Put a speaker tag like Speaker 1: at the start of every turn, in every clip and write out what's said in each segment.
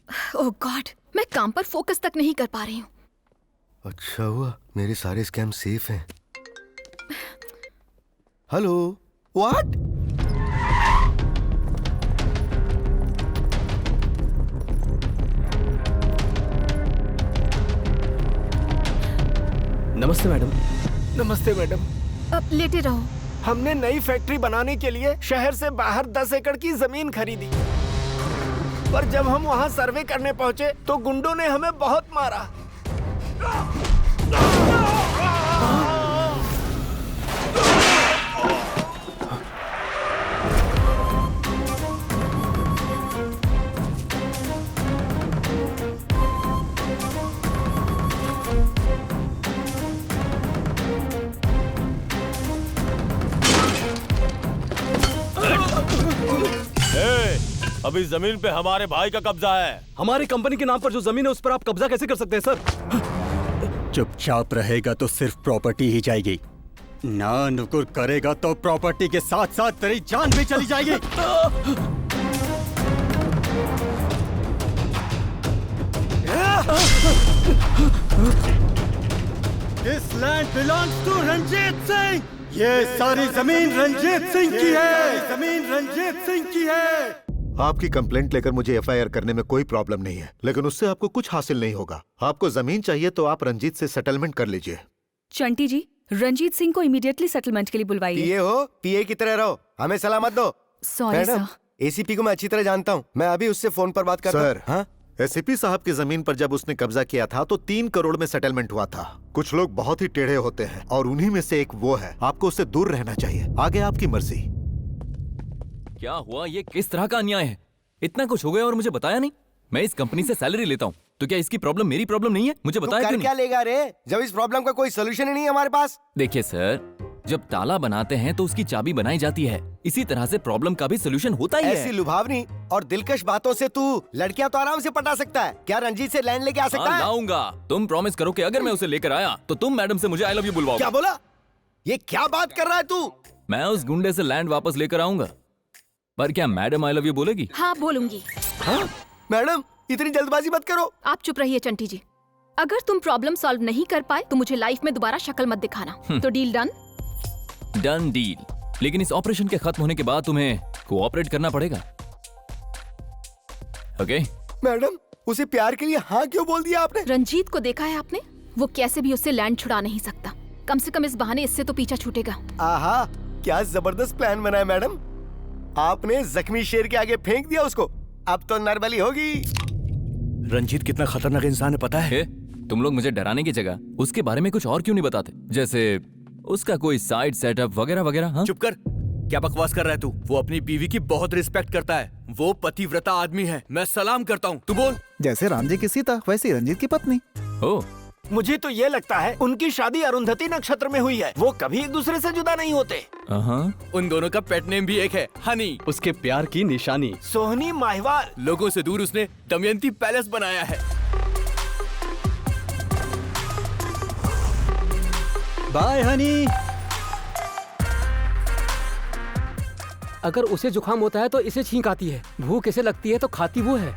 Speaker 1: ओह God, मैं काम पर फोकस तक नहीं कर पा रही हूँ।
Speaker 2: अच्छा हुआ मेरे सारे स्कैम सेफ हैं। Hello, what?
Speaker 3: नमस्ते मैडम।
Speaker 4: नमस्ते मैडम।
Speaker 1: अब लेटे रहो।
Speaker 4: हमने नई फैक्ट्री बनाने के लिए शहर से बाहर 10 एकड़ की जमीन खरीदी, पर जब हम वहां सर्वे करने पहुंचे तो गुंडों ने हमें बहुत मारा।
Speaker 5: अभी जमीन पे हमारे भाई का कब्जा है।
Speaker 3: हमारी कंपनी के नाम पर जो जमीन है उस पर आप कब्जा कैसे कर सकते हैं सर?
Speaker 6: चुपचाप रहेगा तो सिर्फ प्रॉपर्टी ही जाएगी, ना नुकुर करेगा तो प्रॉपर्टी के साथ साथ तेरी जान भी चली जाएगी। This land belongs to Ranjit Singh. ये सारी जमीन रंजीत सिंह की है। जमीन रंजीत सिंह की है।
Speaker 2: आपकी कंप्लेंट लेकर मुझे एफआईआर करने में कोई प्रॉब्लम नहीं है, लेकिन उससे आपको कुछ हासिल नहीं होगा। आपको जमीन चाहिए तो आप रंजीत से सेटलमेंट कर लीजिए।
Speaker 7: चंटी जी, रंजीत सिंह को इमीडिएटली सेटलमेंट के लिए बुलवाइए।
Speaker 8: पीए हो, पीए की तरह रहो, हमें सलाह मत दो।
Speaker 7: Sorry sir.
Speaker 8: एसीपी को मैं अच्छी तरह जानता हूँ, मैं अभी उससे फोन पर बात करता हूँ।
Speaker 2: सर, हाँ? एसीपी साहब की जमीन पर जब उसने कब्जा किया था तो 3 करोड़ में सेटलमेंट हुआ था। कुछ लोग बहुत ही टेढ़े होते हैं और उन्हीं में से एक वो है। आपको उससे दूर रहना चाहिए। आगे आपकी मर्जी।
Speaker 5: क्या हुआ? ये किस तरह का अन्याय है? इतना कुछ हो गया और मुझे बताया नहीं। मैं इस कंपनी से सैलरी लेता हूँ, तो क्या इसकी प्रॉब्लम मेरी प्रॉब्लम नहीं है? मुझे बताया क्यों
Speaker 8: क्या लेगा रे, जब इस प्रॉब्लम का कोई सोल्यूशन ही नहीं है हमारे पास।
Speaker 5: देखिए सर, जब ताला बनाते हैं तो उसकी चाबी बनाई जाती है, इसी तरह से प्रॉब्लम का भी सोल्यूशन होता ही है।
Speaker 8: ऐसी लुभावनी और दिलकश बातों से तू लड़कियां तो आराम से पटा सकता है। क्या रंजीत से लैंड लेके आ सकता है?
Speaker 5: लाऊंगा। तुम प्रॉमिस करो कि अगर मैं उसे लेकर आया तो तुम मैडम से मुझे आई लव यू बुलवाओ।
Speaker 8: क्या बोला? ये क्या बात कर रहा है तू?
Speaker 5: मैं उस गुंडे से लैंड वापस लेकर आऊंगा, पर क्या मैडम आई लव यू बोलेगी?
Speaker 1: हाँ बोलूंगी।
Speaker 8: हाँ? मैडम इतनी जल्दबाजी मत करो।
Speaker 1: आप चुप रहिए चंटी जी। अगर तुम प्रॉब्लम सॉल्व नहीं कर पाए तो मुझे लाइफ में दोबारा शक्ल मत दिखाना। तो डील डन?
Speaker 5: Done deal. लेकिन इस ऑपरेशन के खत्म होने के बाद तुम्हें कोऑपरेट करना पड़ेगा। ओके?
Speaker 8: मैडम उसे प्यार के लिए हाँ क्यों बोल दिया आपने?
Speaker 1: रंजीत को देखा है आपने? वो कैसे भी उससे लैंड छुड़ा नहीं सकता। कम से कम इस बहाने इससे तो पीछा छूटेगा।
Speaker 8: आहा, क्या जबरदस्त प्लान बनाया मैडम। आपने जख्मी शेर के आगे फेंक दिया उसको, अब तो नरबली होगी।
Speaker 3: रंजीत कितना खतरनाक इंसान है पता है?
Speaker 5: तुम लोग मुझे डराने की जगह उसके बारे में कुछ और क्यों नहीं बताते? जैसे उसका कोई साइड सेटअप वगैरह वगैरह। हाँ?
Speaker 3: चुप कर, क्या बकवास कर रहा है तू? वो अपनी बीवी की बहुत रिस्पेक्ट करता है। वो पतिव्रता आदमी है, मैं सलाम करता हूँ। तू बोल।
Speaker 9: जैसे राम जी की सीता वैसे रंजीत की पत्नी।
Speaker 5: ओ,
Speaker 4: मुझे तो ये लगता है उनकी शादी अरुंधति नक्षत्र में हुई है। वो कभी एक दूसरे से जुदा नहीं होते।
Speaker 3: उन दोनों का पेट नेम भी एक है, हनी, उसके प्यार की निशानी।
Speaker 4: सोहनी माहिवाल।
Speaker 3: लोगों से दूर उसने दमयंती पैलेस बनाया है।
Speaker 6: बाय हनी।
Speaker 10: अगर उसे जुकाम होता है तो इसे छींक आती है, भूख इसे लगती है तो खाती वो है।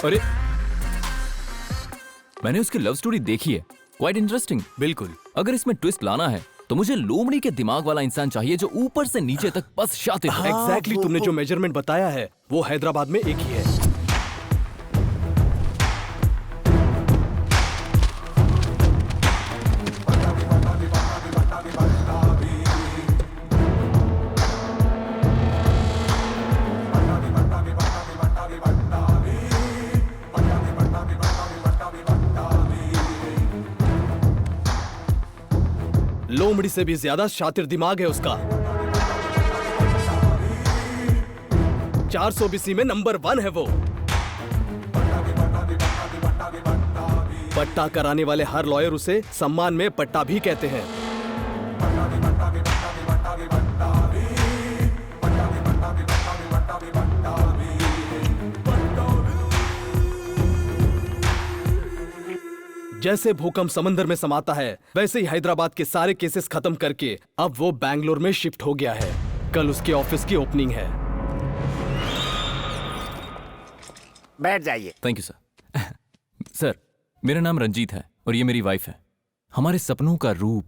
Speaker 5: अरे मैंने उसकी लव स्टोरी देखी है, क्वाइट इंटरेस्टिंग।
Speaker 3: बिल्कुल।
Speaker 5: अगर इसमें ट्विस्ट लाना है तो मुझे लोमड़ी के दिमाग वाला इंसान चाहिए जो ऊपर से नीचे तक बस शातिर हो।
Speaker 3: एग्जैक्टली, तुमने जो मेजरमेंट बताया है वो हैदराबाद में एक ही है। लोमड़ी से भी ज्यादा शातिर दिमाग है उसका। 400 BC में नंबर 1 है वो। पट्टा कराने वाले हर लॉयर उसे सम्मान में पट्टा भी कहते हैं। जैसे भूकंप समंदर में समाता है वैसे ही हैदराबाद के सारे केसेस खत्म करके अब वो बैंगलोर में शिफ्ट हो गया है। कल उसके ऑफिस की ओपनिंग है।
Speaker 4: बैठ जाइए।
Speaker 5: Thank you sir. सर, मेरा नाम रंजीत है और ये मेरी वाइफ है। हमारे सपनों का रूप,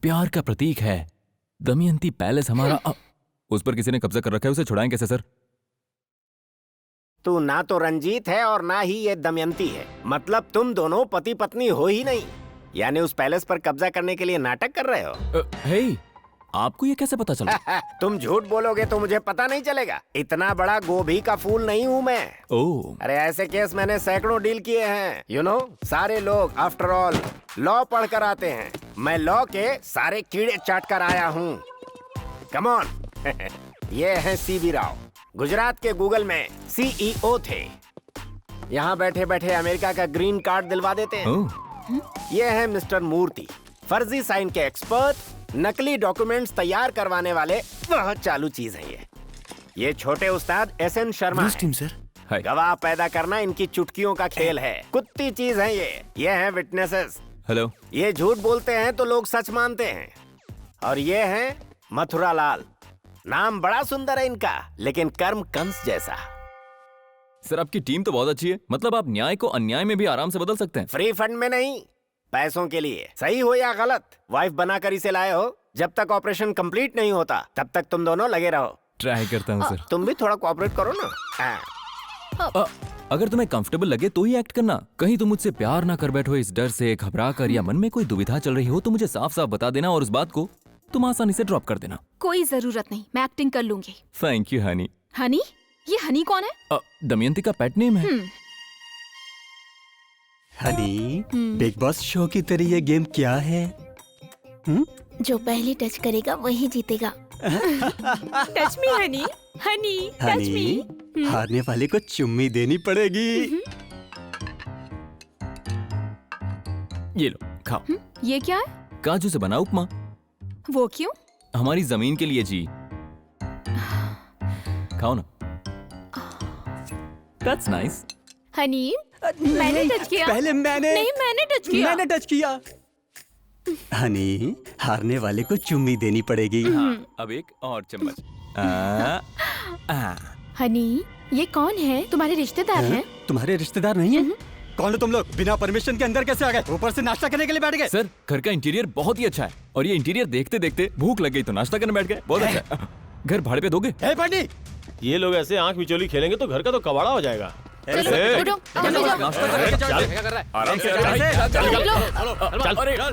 Speaker 5: प्यार का प्रतीक है दमयंती पैलेस हमारा। उस पर किसी ने कब्जा कर रखा है, उसे छुड़ाएं कैसे सर?
Speaker 4: तू ना तो रंजीत है और ना ही ये दमयंती है। मतलब तुम दोनों पति पत्नी हो ही नहीं। यानी उस पैलेस पर कब्जा करने के लिए नाटक कर रहे हो।
Speaker 5: हे, आपको ये कैसे पता चला?
Speaker 4: तुम झूठ बोलोगे तो मुझे पता नहीं चलेगा। इतना बड़ा गोभी का फूल नहीं हूँ मैं।
Speaker 5: ओह,
Speaker 4: अरे ऐसे केस मैंने सैकड़ों डील किए हैं। यू नो, सारे लोग आफ्टर ऑल लॉ पढ़ कर आते हैं। मैं लॉ के सारे कीड़े चाट कर आया हूँ। Come on. ये है सीबी राव, गुजरात के गूगल में CEO थे। यहाँ बैठे बैठे अमेरिका का ग्रीन कार्ड दिलवा देते हैं। ये है मिस्टर मूर्ति, फर्जी साइन के एक्सपर्ट, नकली डॉक्यूमेंट्स तैयार करवाने वाले बहुत चालू चीज है ये छोटे उस्ताद SN शर्मा हैं।
Speaker 5: हाय।
Speaker 4: गवाह पैदा करना इनकी चुटकियों का खेल है। कुत्ती चीज है ये हैं विटनेसेस।
Speaker 5: हेलो।
Speaker 4: ये झूठ बोलते हैं तो लोग सच मानते हैं। और ये हैं मथुरा लाल। नाम बड़ा सुंदर है इनका, लेकिन कर्म कंस जैसा।
Speaker 5: सर, आपकी टीम तो बहुत अच्छी है। मतलब आप न्याय को अन्याय में भी आराम से बदल सकते हैं।
Speaker 4: फ्री फंड में नहीं, पैसों के लिए। सही हो या गलत, वाइफ बनाकर इसे लाए हो। जब तक ऑपरेशन कंप्लीट नहीं होता तब तक तुम दोनों लगे रहो।
Speaker 5: ट्राई करता हूँ सर।
Speaker 4: तुम भी थोड़ा कोऑपरेट करो ना।
Speaker 5: अगर तुम्हें कंफर्टेबल लगे तो ही एक्ट करना। कहीं तुम मुझसे प्यार ना कर बैठो इस डर से, घबरा कर, या मन में कोई दुविधा चल रही हो तो मुझे साफ साफ बता देना और उस बात को तुम आसानी से ड्रॉप कर देना।
Speaker 1: कोई जरूरत नहीं, मैं एक्टिंग कर लूंगी।
Speaker 5: Thank you honey.
Speaker 1: हनी? ये हनी कौन है?
Speaker 5: दमयंती का पेट नेम है।
Speaker 6: हनी, बिग बॉस शो की तरह ये गेम क्या है?
Speaker 11: जो पहले टच करेगा वही जीतेगा।
Speaker 1: Touch me Honey, Honey touch me.
Speaker 6: Honey, हारने वाले को चुम्मी देनी पड़ेगी।
Speaker 5: ये लो, खाओ।
Speaker 1: ये क्या है?
Speaker 5: काजू से बना उपमा।
Speaker 1: वो क्यों?
Speaker 5: हमारी जमीन के लिए जी। खाओ ना। That's nice.
Speaker 1: हनी, मैंने टच किया।
Speaker 6: पहले मैंने।
Speaker 1: नहीं, मैंने टच किया।
Speaker 6: मैंने टच किया। हनी, हारने वाले को चुम्मी देनी पड़ेगी।
Speaker 5: हाँ, अब एक और चम्मच।
Speaker 1: हनी, ये कौन है? तुम्हारे रिश्तेदार हैं?
Speaker 6: तुम्हारे रिश्तेदार नहीं है? कौन हो तुम लोग? बिना परमिशन के अंदर कैसे आ गए? ऊपर से नाश्ता करने के लिए बैठ गए?
Speaker 5: सर, घर का इंटीरियर बहुत ही अच्छा है और ये इंटीरियर देखते देखते भूख लग गई तो नाश्ता करने बैठ गए। बहुत अच्छा है। घर भाड़े पे दोगे?
Speaker 6: पंडित,
Speaker 12: ये लोग ऐसे आंख मिचोली खेलेंगे तो घर का तो कबाड़ा हो जाएगा।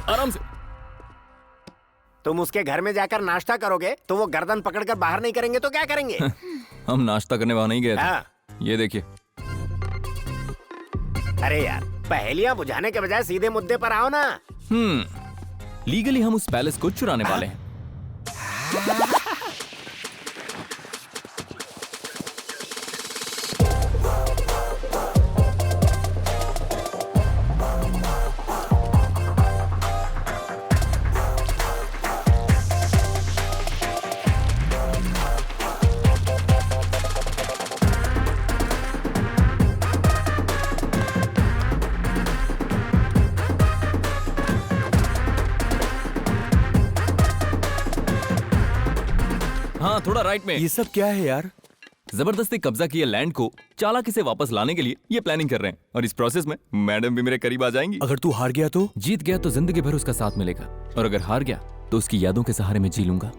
Speaker 5: आराम से।
Speaker 4: तुम उसके घर में जाकर नाश्ता करोगे तो वो गर्दन पकड़कर बाहर नहीं करेंगे तो क्या करेंगे?
Speaker 5: हम नाश्ता करने वहां नहीं गए थे। ये देखिए।
Speaker 4: अरे यार, पहेलियां बुझाने के बजाय सीधे मुद्दे पर आओ ना।
Speaker 5: लीगली हम उस पैलेस को चुराने वाले हैं। हाँ, थोड़ा राइट में।
Speaker 3: ये सब क्या है यार?
Speaker 5: जबरदस्ती कब्जा किए लैंड को चालाकी से वापस लाने के लिए ये प्लानिंग कर रहे हैं और इस प्रोसेस में मैडम भी मेरे करीब आ जाएंगी।
Speaker 3: अगर तू हार गया तो?
Speaker 5: जीत गया तो जिंदगी भर उसका साथ मिलेगा और अगर हार गया तो उसकी यादों के सहारे में जी लूंगा।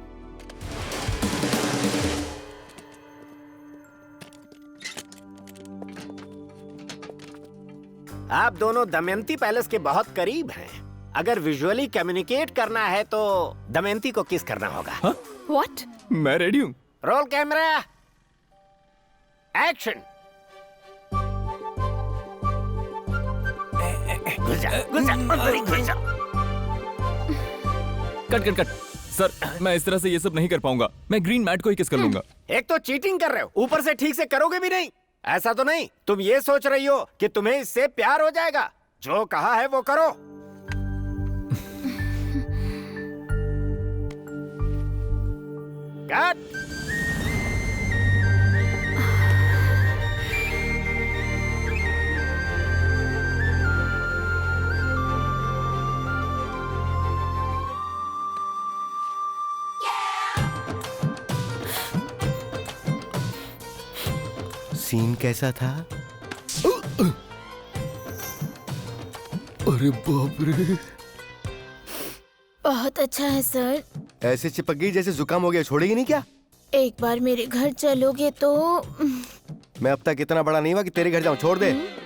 Speaker 4: आप दोनों दमयंती पैलेस के बहुत करीब हैं। अगर विजुअली कम्युनिकेट करना है तो दमयंती को किस करना होगा।
Speaker 1: What?
Speaker 5: मैं रेडी हूँ।
Speaker 4: Roll camera, action. घुस जा, अंदर ही घुस जा।
Speaker 5: Cut cut cut. सर, मैं इस तरह से ये सब नहीं कर पाऊंगा। मैं ग्रीन मैट को ही किस कर लूंगा।
Speaker 4: एक तो चीटिंग कर रहे हो, ऊपर से ठीक से करोगे भी नहीं। ऐसा तो नहीं तुम ये सोच रही हो कि तुम्हें इससे प्यार हो जाएगा? जो कहा है वो करो। कट।
Speaker 8: सीन कैसा था?
Speaker 6: अरे बाप रे,
Speaker 11: बहुत अच्छा है सर।
Speaker 8: ऐसे चिपक गई जैसे जुकाम हो गया, छोड़ेगी नहीं क्या?
Speaker 11: एक बार मेरे घर चलोगे तो।
Speaker 8: मैं अब तक इतना बड़ा नहीं हुआ कि तेरे घर जाऊं, छोड़ दे।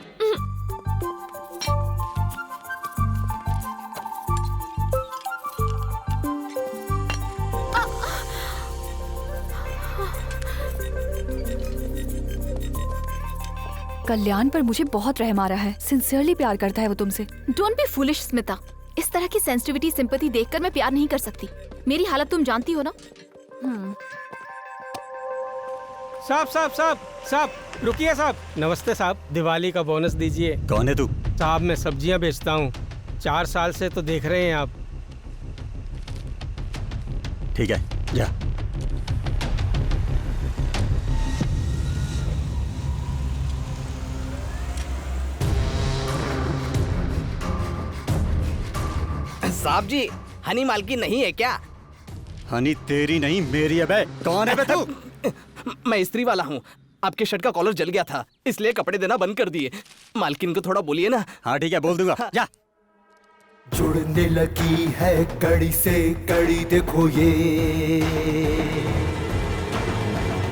Speaker 7: कल्याण पर मुझे बहुत रहम आ रहा है। सिंसियरली प्यार करता है वो तुमसे।
Speaker 1: Don't be foolish Smita. इस तरह की सेंसिटिविटी सिंपैथी देखकर मैं प्यार नहीं कर सकती। मेरी हालत तुम जानती हो ना।
Speaker 10: साहब साहब साहब साहब, रुकिए साहब। नमस्ते साहब, दिवाली का बोनस दीजिए।
Speaker 13: कौन है तू?
Speaker 10: साहब मैं सब्जियां बेचता हूँ, 4 साल से तो देख रहे हैं आप।
Speaker 13: ठीक है, जा।
Speaker 14: साहब जी, हनी मालकी नहीं है क्या?
Speaker 13: हनी तेरी नहीं मेरी है बे। कौन है बे तू?
Speaker 14: मैं इस्त्री वाला हूँ। आपके शर्ट का कॉलर जल गया था, इसलिए कपड़े देना बंद कर दिए। मालकिन को थोड़ा बोलिए ना।
Speaker 13: हाँ ठीक है, बोल दूंगा। जा।
Speaker 6: जुड़ने लगी है कड़ी से कड़ी, देखो ये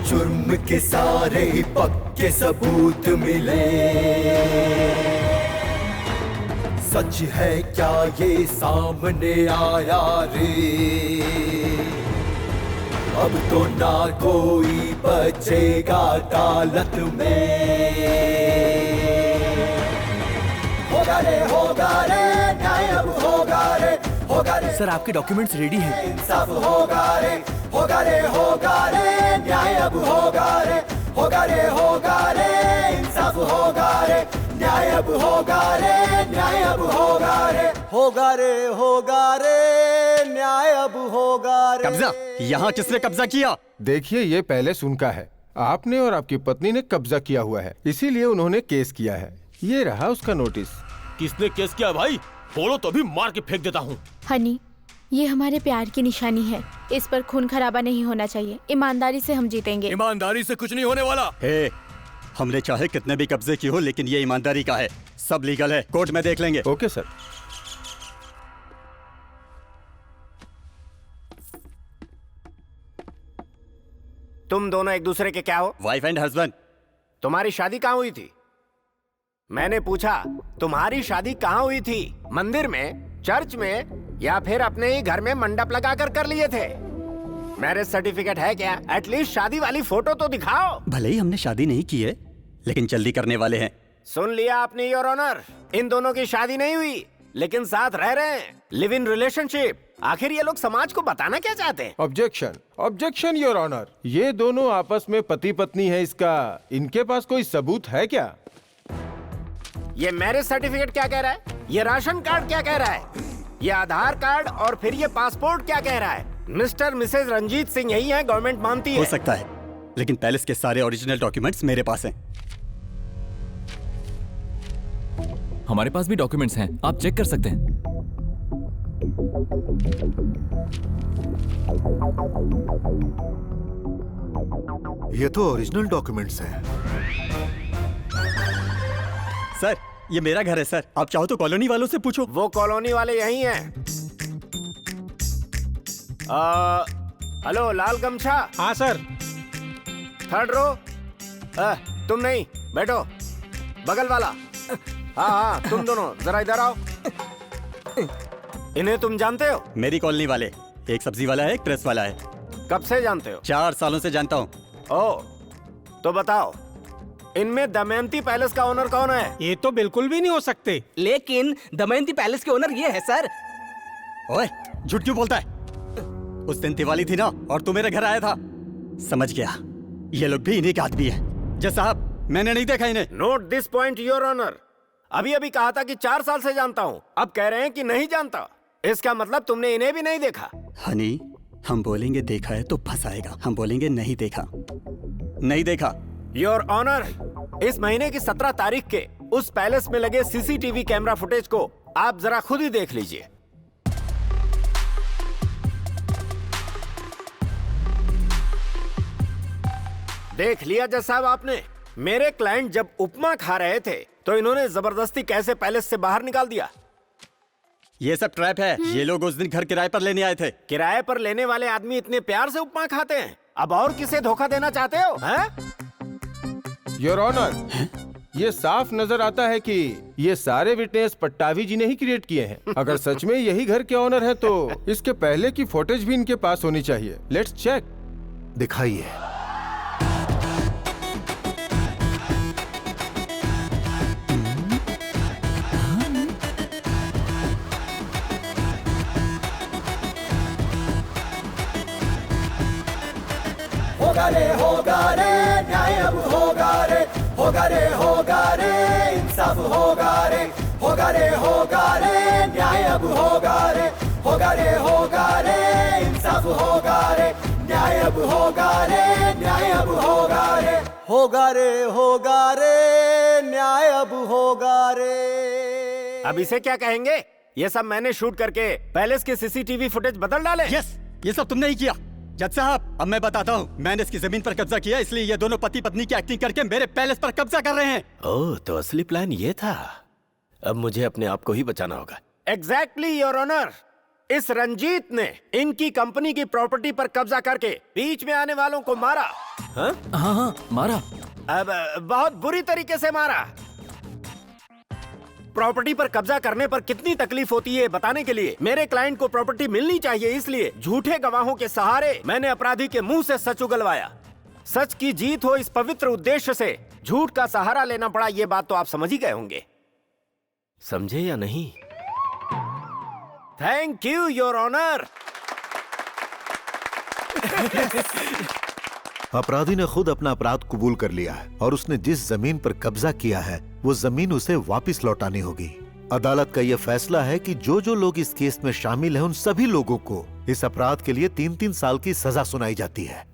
Speaker 6: जुर्म के सारे पक्के सबूत मिले। सच है क्या ये सामने आया रे, अब तो ना कोई बचेगा अदालत में। होगा रे न्याय अब होगा रे
Speaker 3: सर आपके डॉक्यूमेंट्स रेडी हैं।
Speaker 6: इंसाफ होगा रे न्याय अब होगा रे इंसाफ होगा रे न्याय अब होगा रे न्याय अब होगा रे न्याय अब होगा रे।
Speaker 13: कब्जा? यहाँ किसने कब्जा किया?
Speaker 15: देखिए, ये पहले सुनका है। आपने और आपकी पत्नी ने कब्जा किया हुआ है, इसीलिए उन्होंने केस किया है। ये रहा उसका नोटिस।
Speaker 12: किसने केस किया भाई? बोलो तो भी मार के फेंक देता हूँ।
Speaker 11: हनी, ये हमारे प्यार की निशानी है। इस पर खून खराबा नहीं होना चाहिए। ईमानदारी से हम जीतेंगे।
Speaker 3: ईमानदारी से कुछ नहीं होने वाला।
Speaker 13: हे, हमने चाहे कितने भी कब्जे की हो, लेकिन ये ईमानदारी का है। सब लीगल है, कोर्ट में देख लेंगे।
Speaker 15: Okay sir.
Speaker 4: तुम दोनों एक दूसरे के क्या हो?
Speaker 13: Wife and husband.
Speaker 4: तुम्हारी शादी कहाँ हुई थी? मैंने पूछा तुम्हारी शादी कहाँ हुई थी? मंदिर में, चर्च में, या फिर अपने ही घर में मंडप लगाकर कर लिए थे? मैरिज सर्टिफिकेट है क्या? एटलीस्ट शादी वाली फोटो तो दिखाओ।
Speaker 13: भले ही हमने शादी नहीं की है, लेकिन जल्दी करने वाले हैं।
Speaker 4: सुन लिया आपने योर ऑनर, इन दोनों की शादी नहीं हुई, लेकिन साथ रह रहे हैं, लिव इन रिलेशनशिप। आखिर ये लोग समाज को बताना क्या चाहते हैं?
Speaker 15: Objection your honour. ये दोनों आपस में पति पत्नी है, इसका इनके पास कोई सबूत है क्या?
Speaker 4: ये मैरिज सर्टिफिकेट क्या कह रहा है? ये राशन कार्ड क्या कह रहा है? ये आधार कार्ड और फिर ये पासपोर्ट क्या कह रहा है? मिस्टर मिसेज रंजीत सिंह यही है, गवर्नमेंट मानती है।
Speaker 13: हो सकता है, लेकिन पैलेस के सारे ओरिजिनल डॉक्यूमेंट्स मेरे पास हैं।
Speaker 5: हमारे पास भी डॉक्यूमेंट्स हैं, आप चेक कर सकते हैं।
Speaker 2: ये तो ओरिजिनल डॉक्यूमेंट्स हैं।
Speaker 13: सर, ये मेरा घर है सर। आप चाहो तो कॉलोनी वालों से पूछो।
Speaker 4: वो कॉलोनी वाले यही हैं। हेलो, लाल गमछा।
Speaker 10: हाँ सर।
Speaker 4: Third row. तुम नहीं, बैठो। बगल वाला। हाँ, तुम दोनों जरा इधर आओ। इन्हें तुम जानते हो?
Speaker 13: मेरी कॉलोनी वाले, एक सब्जी वाला है, एक प्रेस वाला है।
Speaker 4: कब से जानते हो?
Speaker 13: 4 सालों से जानता हूँ।
Speaker 4: ओह, तो बताओ, इनमें दमयंती पैलेस का ओनर कौन है?
Speaker 10: ये तो बिल्कुल भी नहीं हो सकते।
Speaker 14: लेकिन दमयंती पैलेस के ओनर ये है सर।
Speaker 13: ओए, झूठ क्यों बोलता है? उस दिन दिवाली थी ना, और तू मेरे घर आया था। समझ गया, ये लोग भी इन्हीं के आदमी है। जय साहब, मैंने नहीं देखा इन्हें।
Speaker 4: Note this point your honour. अभी कहा था कि 4 साल से जानता हूँ, अब कह रहे हैं कि नहीं जानता। इसका मतलब तुमने इन्हें भी नहीं देखा।
Speaker 13: हनी, हम बोलेंगे देखा है तो फंसाएगा, हम बोलेंगे नहीं देखा। नहीं देखा।
Speaker 4: योर ऑनर, इस महीने की 17 तारीख के उस पैलेस में लगे सीसीटीवी कैमरा फुटेज को आप जरा खुद ही देख लीजिए। देख लिया जज साहब आपने? मेरे क्लाइंट जब उपमा खा रहे थे तो इन्होंने जबरदस्ती कैसे पैलेस से बाहर निकाल दिया?
Speaker 13: ये सब ट्रैप है। ये लोग उस दिन घर किराए पर लेने आए थे।
Speaker 4: किराए पर लेने वाले आदमी इतने प्यार से उपमा खाते हैं, अब और किसे धोखा देना चाहते हो? हैं?
Speaker 15: योर ऑनर, ये साफ नजर आता है कि ये सारे विटनेस पट्टाभी जी ने ही क्रिएट किए हैं। अगर सच में यही घर के ऑनर हैं तो इसके पहले की फुटेज भी इनके पास होनी चाहिए। Let's check.
Speaker 2: दिखाइए।
Speaker 6: होगा रे न्याय अब होगा रे, होगा रे इंसाफ होगा रे, होगा रे न्याय अब होगा रे, होगा रे इंसाफ होगा रे, न्याय अब होगा रे, न्याय अब होगा रे, होगा रे न्याय अब होगा रे।
Speaker 4: अब इसे क्या कहेंगे? ये सब मैंने शूट करके पैलेस के सीसीटीवी फुटेज बदल डाले।
Speaker 13: यस, ये सब तुमने ही किया। जज साहब, अब मैं बताता हूँ। मैंने इसकी जमीन पर कब्जा किया, इसलिए ये दोनों पति पत्नी की एक्टिंग करके मेरे पैलेस पर कब्जा कर रहे हैं।
Speaker 4: ओह, तो असली प्लान ये था। अब मुझे अपने आप को ही बचाना होगा। Exactly your honour. इस रंजीत ने इनकी कंपनी की प्रॉपर्टी पर कब्जा करके बीच में आने वालों को मारा।
Speaker 5: हाँ, मारा।
Speaker 4: अब बहुत बुरी तरीके से मारा। प्रॉपर्टी पर कब्जा करने पर कितनी तकलीफ होती है बताने के लिए मेरे क्लाइंट को प्रॉपर्टी मिलनी चाहिए, इसलिए झूठे गवाहों के सहारे मैंने अपराधी के मुंह से सच उगलवाया। सच की जीत हो, इस पवित्र उद्देश्य से झूठ का सहारा लेना पड़ा। ये बात तो आप समझ ही गए होंगे। समझे या नहीं? Thank you your honour.
Speaker 2: अपराधी ने खुद अपना अपराध कबूल कर लिया है और उसने जिस जमीन पर कब्जा किया है वो जमीन उसे वापस लौटानी होगी। अदालत का यह फैसला है कि जो जो लोग इस केस में शामिल हैं उन सभी लोगों को इस अपराध के लिए 3-3 साल की सजा सुनाई जाती है।